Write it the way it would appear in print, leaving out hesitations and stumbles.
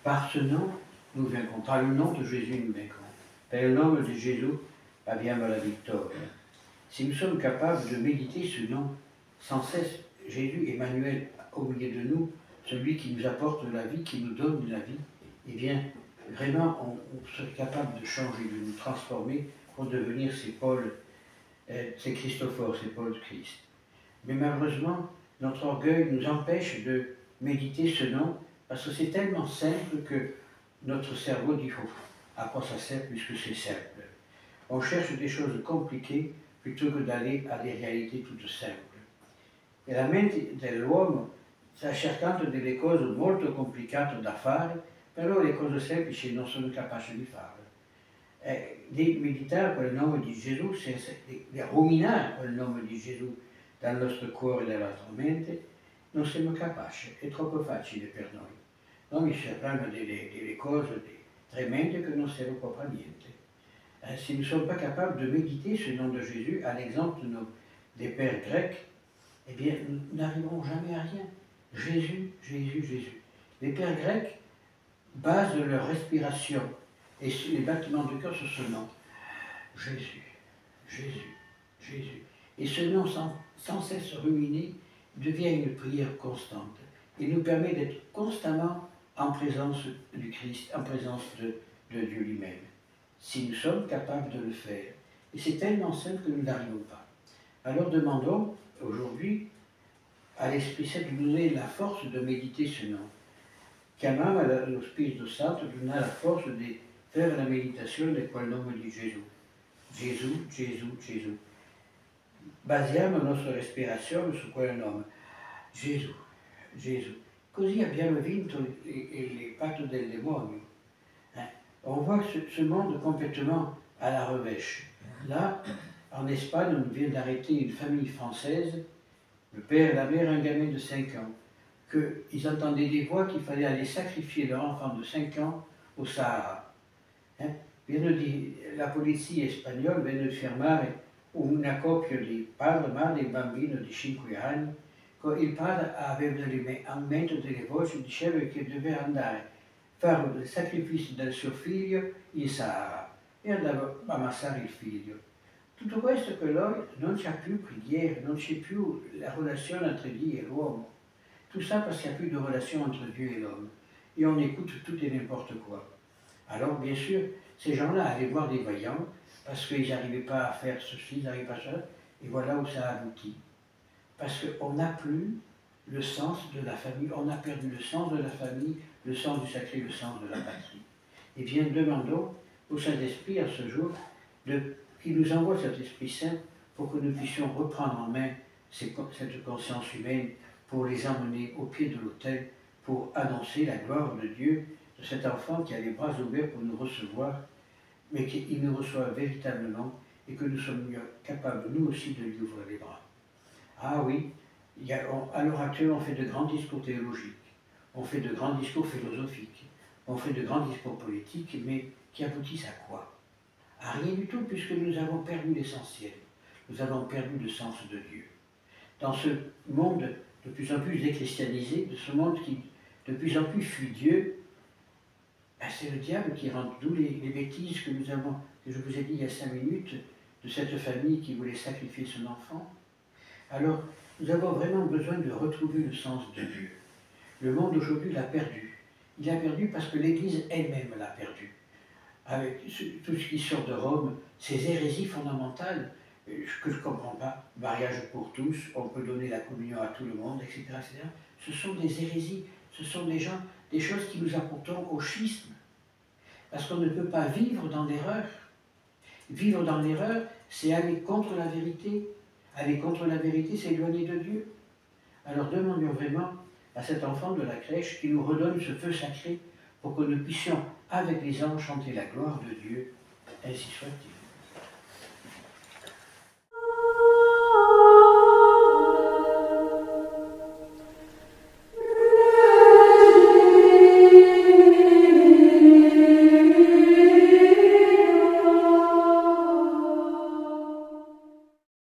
Par ce nom, nous vaincrons. Par le nom de Jésus, nous vaincrons. Par le nom de Jésus, abbiamo la victoire. Si nous sommes capables de méditer ce nom sans cesse, Jésus, Emmanuel, au milieu de nous, celui qui nous apporte la vie, qui nous donne la vie, eh bien, vraiment, on serait capable de changer, de nous transformer pour devenir ces Paul, ces Christophore, ces Paul de Christ. Mais malheureusement, notre orgueil nous empêche de méditer ce nom, parce que c'est tellement simple que notre cerveau dit oh, à quoi ça sert puisque c'est simple. On cherche des choses compliquées plutôt que d'aller à des réalités toutes simples. E la mente dell'uomo sta cercando delle cose molto complicate da fare, però le cose semplici non sono capaci di farle. Di meditare quel nome di Gesù, di ruminare quel nome di Gesù dal nostro cuore e dalla nostra mente, non siamo capaci, è troppo facile per noi. Noi cerchiamo delle cose tremende che non servono proprio a niente. Si nous ne sommes pas capables de méditer ce nom de Jésus, à l'exemple des pères grecs, eh bien, nous n'arriverons jamais à rien. Jésus, Jésus, Jésus. Les pères grecs basent leur respiration et les battements de cœur sur ce nom. Jésus, Jésus, Jésus. Et ce nom sans cesse ruminé devient une prière constante et nous permet d'être constamment en présence du Christ, en présence de Dieu lui-même. Si nous sommes capables de le faire. Et c'est tellement simple que nous n'arrivons pas. Alors demandons aujourd'hui à l'Esprit Saint de nous donner la force de méditer ce nom. Chiamiamo lo Spirito Santo di donare la forza di fare la meditazione di quel nome di Gesù. Gesù, Gesù, Gesù. Basiamo la nostra respirazione su quel nome. Gesù, Gesù. Così abbiamo vinto il patto del demonio. On voit ce monde complètement à la revêche. Là, en Espagne, on vient d'arrêter une famille française, le père et la mère, un gamin de 5 ans, qu'ils entendaient des voix qu'il fallait aller sacrifier leur enfant de 5 ans au Sahara. La polizia spagnola venne a fermare una coppia di padre, madre e bambino di 5 anni. Il padre aveva in mente delle voci, diceva che doveva andare fare il sacrificio del suo figlio in Sahara e andava a ammassare il figlio. Tutto questo per loro non c'è più preghiera, non c'è più la relazione entre Dio e l'uomo. Tout ça parce qu'il n'y a plus de relation entre Dieu et l'homme. Et on écoute tout et n'importe quoi. Alors bien sûr, ces gens-là allaient voir des voyants parce qu'ils n'arrivaient pas à faire ceci, ils n'arrivaient pas à ça, et voilà où ça aboutit. Parce qu'on n'a plus le sens de la famille, on a perdu le sens de la famille, le sens du sacré, le sens de la patrie. Et bien, demandons au Saint-Esprit à ce jour qu'il nous envoie cet Esprit Saint pour que nous puissions reprendre en main cette conscience humaine, pour les emmener au pied de l'autel, pour annoncer la gloire de Dieu, de cet enfant qui a les bras ouverts pour nous recevoir, mais qu'il nous reçoit véritablement et que nous sommes capables, nous aussi, de lui ouvrir les bras. Ah oui, à l'heure actuelle, on fait de grands discours théologiques, on fait de grands discours philosophiques, on fait de grands discours politiques, mais qui aboutissent à quoi? À rien du tout, puisque nous avons perdu l'essentiel. Nous avons perdu le sens de Dieu. Dans ce monde de plus en plus déchristianisé, de ce monde qui de plus en plus fuit Dieu, c'est le diable qui rend d'où les bêtises que je vous ai dit il y a 5 minutes, de cette famille qui voulait sacrifier son enfant. Alors, nous avons vraiment besoin de retrouver le sens de Dieu. Le monde aujourd'hui l'a perdu. Il l'a perdu parce que l'Église elle-même l'a perdu. Avec tout ce qui sort de Rome, ces hérésies fondamentales, que je ne comprends pas, mariage pour tous, on peut donner la communion à tout le monde, etc., etc. Ce sont des hérésies, ce sont des choses qui nous apportent au schisme. Parce qu'on ne peut pas vivre dans l'erreur. Vivre dans l'erreur, c'est aller contre la vérité. Aller contre la vérité, c'est éloigner de Dieu. Alors demandons vraiment à cet enfant de la crèche qui nous redonne ce feu sacré pour que nous puissions, avec les anges, chanter la gloire de Dieu. Ainsi soit-il.